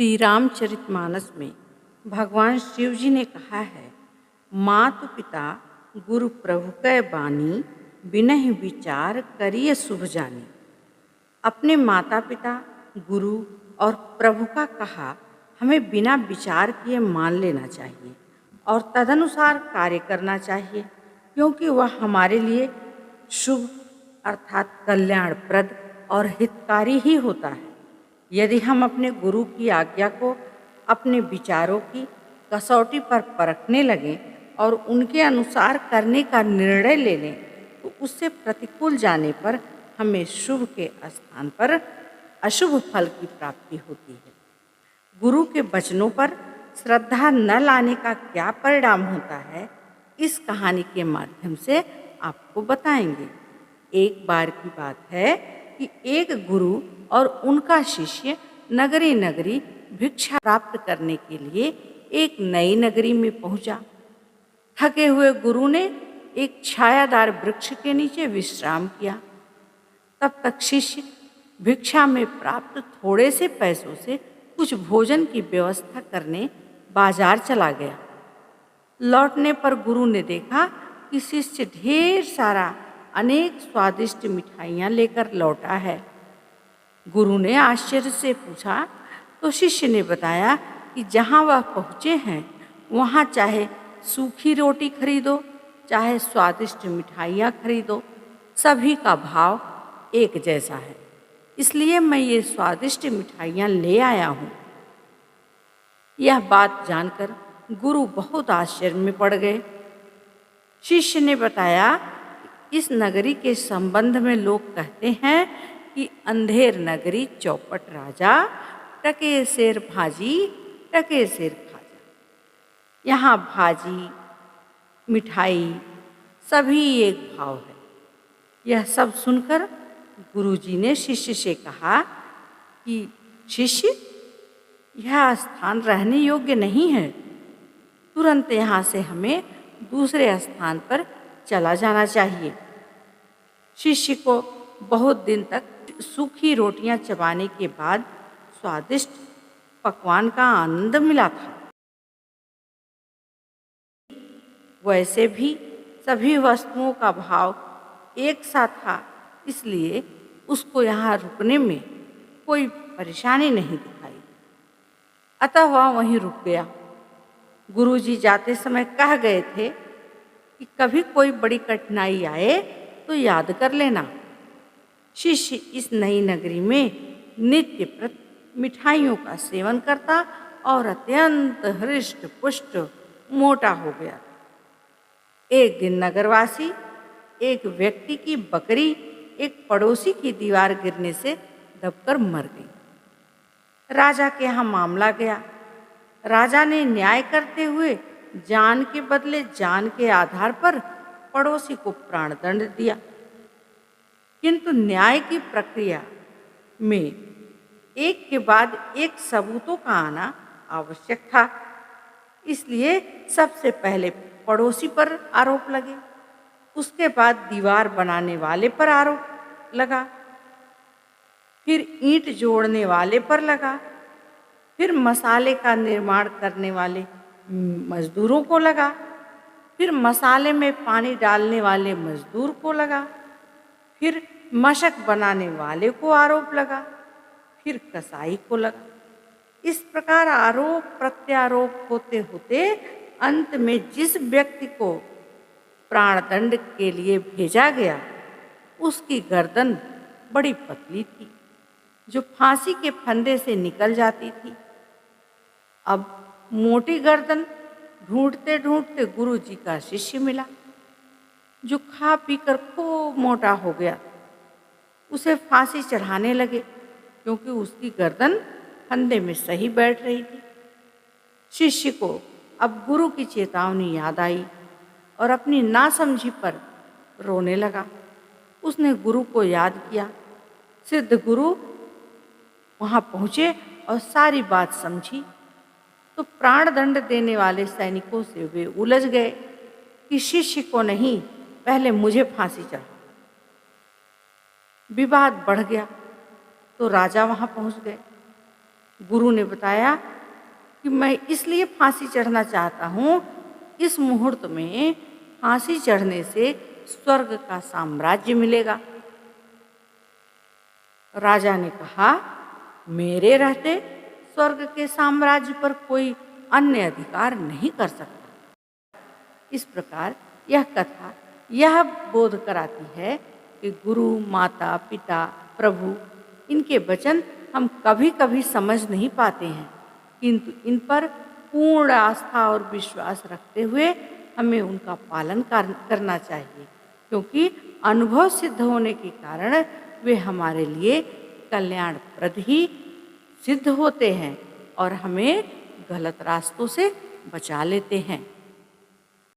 श्री रामचरितमानस में भगवान शिव जी ने कहा है, मातु पिता गुरु प्रभु कै बानी, बिनहि विचार करिय शुभ जानी। अपने माता पिता, गुरु और प्रभु का कहा हमें बिना विचार किए मान लेना चाहिए और तदनुसार कार्य करना चाहिए, क्योंकि वह हमारे लिए शुभ अर्थात कल्याणप्रद और हितकारी ही होता है। यदि हम अपने गुरु की आज्ञा को अपने विचारों की कसौटी पर परखने लगें और उनके अनुसार करने का निर्णय ले लें, तो उससे प्रतिकूल जाने पर हमें शुभ के स्थान पर अशुभ फल की प्राप्ति होती है। गुरु के वचनों पर श्रद्धा न लाने का क्या परिणाम होता है, इस कहानी के माध्यम से आपको बताएंगे। एक बार की बात है कि एक गुरु और उनका शिष्य नगरी नगरी भिक्षा प्राप्त करने के लिए एक नई नगरी में पहुंचा। थके हुए गुरु ने एक छायादार वृक्ष के नीचे विश्राम किया। तब तक शिष्य भिक्षा में प्राप्त थोड़े से पैसों से कुछ भोजन की व्यवस्था करने बाजार चला गया। लौटने पर गुरु ने देखा कि शिष्य ढेर सारा अनेक स्वादिष्ट मिठाइयाँ लेकर लौटा है। गुरु ने आश्चर्य से पूछा तो शिष्य ने बताया कि जहाँ वह पहुँचे हैं वहाँ चाहे सूखी रोटी खरीदो, चाहे स्वादिष्ट मिठाइयाँ खरीदो, सभी का भाव एक जैसा है। इसलिए मैं ये स्वादिष्ट मिठाइयाँ ले आया हूँ। यह बात जानकर गुरु बहुत आश्चर्य में पड़ गए। शिष्य ने बताया कि इस नगरी के संबंध में लोग कहते हैं कि अंधेर नगरी चौपट राजा, टके शेर भाजी, टके शेर खाजा। यहाँ भाजी मिठाई सभी एक भाव है। यह सब सुनकर गुरुजी ने शिष्य से कहा कि शिष्य, यह स्थान रहने योग्य नहीं है। तुरंत यहाँ से हमें दूसरे स्थान पर चला जाना चाहिए। शिष्य को बहुत दिन तक सूखी रोटियां चबाने के बाद स्वादिष्ट पकवान का आनंद मिला था। वैसे भी सभी वस्तुओं का भाव एक सा था, इसलिए उसको यहाँ रुकने में कोई परेशानी नहीं दिखाई। अतः वह वहीं रुक गया। गुरुजी जाते समय कह गए थे कि कभी कोई बड़ी कठिनाई आए तो याद कर लेना। शिष्य इस नई नगरी में नित्य प्रति मिठाइयों का सेवन करता और अत्यंत हृष्ट पुष्ट मोटा हो गया। एक दिन नगरवासी एक व्यक्ति की बकरी एक पड़ोसी की दीवार गिरने से दबकर मर गई। राजा के यहाँ मामला गया। राजा ने न्याय करते हुए जान के बदले जान के आधार पर पड़ोसी को प्राणदंड दिया, किंतु न्याय की प्रक्रिया में एक के बाद एक सबूतों का आना आवश्यक था। इसलिए सबसे पहले पड़ोसी पर आरोप लगे, उसके बाद दीवार बनाने वाले पर आरोप लगा, फिर ईंट जोड़ने वाले पर लगा, फिर मसाले का निर्माण करने वाले मजदूरों को लगा, फिर मसाले में पानी डालने वाले मजदूर को लगा, फिर मशक बनाने वाले को आरोप लगा, फिर कसाई को लगा। इस प्रकार आरोप प्रत्यारोप होते होते अंत में जिस व्यक्ति को प्राणदंड के लिए भेजा गया, उसकी गर्दन बड़ी पतली थी, जो फांसी के फंदे से निकल जाती थी। अब मोटी गर्दन ढूंढते ढूंढते गुरुजी का शिष्य मिला, जो खा पीकर खूब मोटा हो गया। उसे फांसी चढ़ाने लगे, क्योंकि उसकी गर्दन फंदे में सही बैठ रही थी। शिष्य को अब गुरु की चेतावनी याद आई और अपनी नासमझी पर रोने लगा। उसने गुरु को याद किया। सिद्ध गुरु वहाँ पहुँचे और सारी बात समझी तो प्राणदंड देने वाले सैनिकों से वे उलझ गए कि शिष्य को नहीं, पहले मुझे फांसी चढ़ा। विवाद बढ़ गया तो राजा वहाँ पहुँच गए। गुरु ने बताया कि मैं इसलिए फांसी चढ़ना चाहता हूँ, इस मुहूर्त में फांसी चढ़ने से स्वर्ग का साम्राज्य मिलेगा। राजा ने कहा, मेरे रहते स्वर्ग के साम्राज्य पर कोई अन्य अधिकार नहीं कर सकता। इस प्रकार यह कथा यह बोध कराती है कि गुरु, माता, पिता, प्रभु, इनके वचन हम कभी कभी समझ नहीं पाते हैं, किंतु इन पर पूर्ण आस्था और विश्वास रखते हुए हमें उनका पालन करना चाहिए, क्योंकि अनुभव सिद्ध होने के कारण वे हमारे लिए कल्याणप्रद ही सिद्ध होते हैं और हमें गलत रास्तों से बचा लेते हैं।